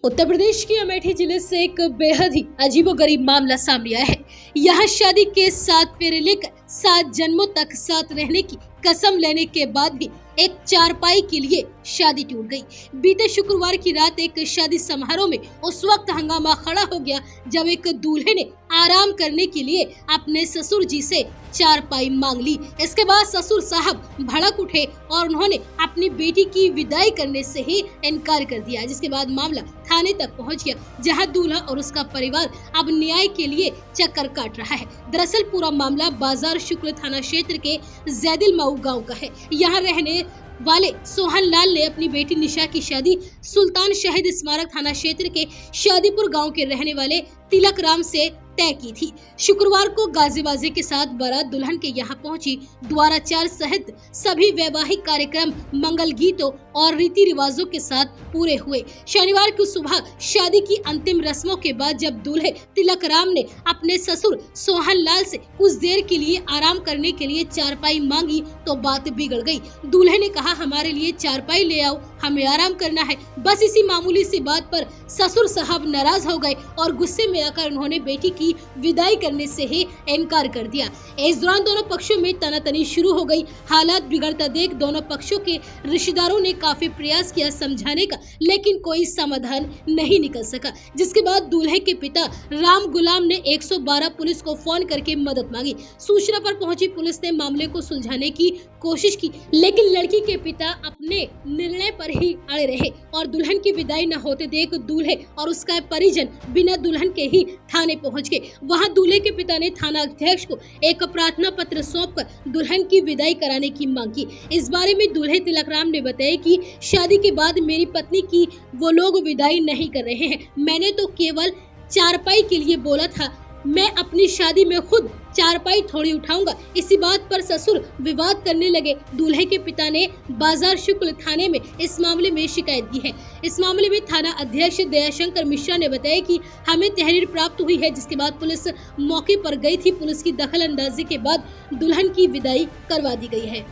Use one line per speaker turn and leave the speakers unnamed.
उत्तर प्रदेश के अमेठी जिले से एक बेहद ही अजीबोगरीब मामला सामने आया है। यहाँ शादी के 7 फेरे लेकर 7 जन्मों तक साथ रहने की कसम लेने के बाद भी एक चारपाई के लिए शादी टूट गई। बीते शुक्रवार की रात एक शादी समारोह में उस वक्त हंगामा खड़ा हो गया जब एक दूल्हे ने आराम करने के लिए अपने ससुर जी से चारपाई मांग ली। इसके बाद ससुर साहब भड़क उठे और उन्होंने अपनी बेटी की विदाई करने से ही इनकार कर दिया, जिसके बाद मामला थाने तक पहुंच गया, जहां दूल्हा और उसका परिवार अब न्याय के लिए चक्कर काट रहा है। दरअसल पूरा मामला बाजार शुक्ल थाना क्षेत्र के जैदिल मऊ गाँव का है। यहाँ रहने वाले सोहन लाल ने अपनी बेटी निशा की शादी सुल्तान शहीद स्मारक थाना क्षेत्र के शादीपुर गांव के रहने वाले तिलक राम से तय की थी। शुक्रवार को गाजे बाजे के साथ बारात दुल्हन के यहाँ पहुंची। द्वाराचार सहित सभी वैवाहिक कार्यक्रम मंगल गीतों और रीति रिवाजों के साथ पूरे हुए। शनिवार की सुबह शादी की अंतिम रस्मों के बाद जब दूल्हे तिलक राम ने अपने ससुर सोहन लाल से कुछ देर के लिए आराम करने के लिए चारपाई मांगी तो बात बिगड़ गई। दूल्हे ने कहा, हमारे लिए चारपाई ले आओ, हमें आराम करना है। बस इसी मामूली सी बात पर ससुर साहब नाराज हो गए और गुस्से में आकर उन्होंने बेटी की विदाई करने से ही इनकार कर दिया। इस दौरान दोनों पक्षों में तनातनी शुरू हो गई। हालात बिगड़ता देख दोनों पक्षों के रिश्तेदारों ने काफी प्रयास किया समझाने का, लेकिन कोई समाधान नहीं निकल सका। जिसके बाद दूल्हे के पिता राम गुलाम ने 112 पुलिस को फोन करके मदद मांगी। सूचना पर पहुंची पुलिस ने मामले को सुलझाने की कोशिश की, लेकिन लड़की के पिता अपने निर्णय पर ही अड़े रहे और दुल्हन की विदाई न होते देख दूल्हे और उसका परिजन बिना दुल्हन के ही थाने पहुंच गए। वहां दूल्हे के पिता ने थाना अध्यक्ष को एक प्रार्थना पत्र सौंपकर दुल्हन की विदाई कराने की मांग की। इस बारे में दूल्हे तिलक राम ने बताया कि शादी के बाद मेरी पत्नी की वो लोग विदाई नहीं कर रहे हैं। मैंने तो केवल चारपाई के लिए बोला था, मैं अपनी शादी में खुद चारपाई थोड़ी उठाऊंगा। इसी बात पर ससुर विवाद करने लगे। दूल्हे के पिता ने बाजार शुक्ल थाने में इस मामले में शिकायत दी है। इस मामले में थाना अध्यक्ष दयाशंकर मिश्रा ने बताया कि हमें तहरीर प्राप्त हुई है, जिसके बाद पुलिस मौके पर गई थी। पुलिस की दखल अंदाजी के बाद दुल्हन की विदाई करवा दी गई है।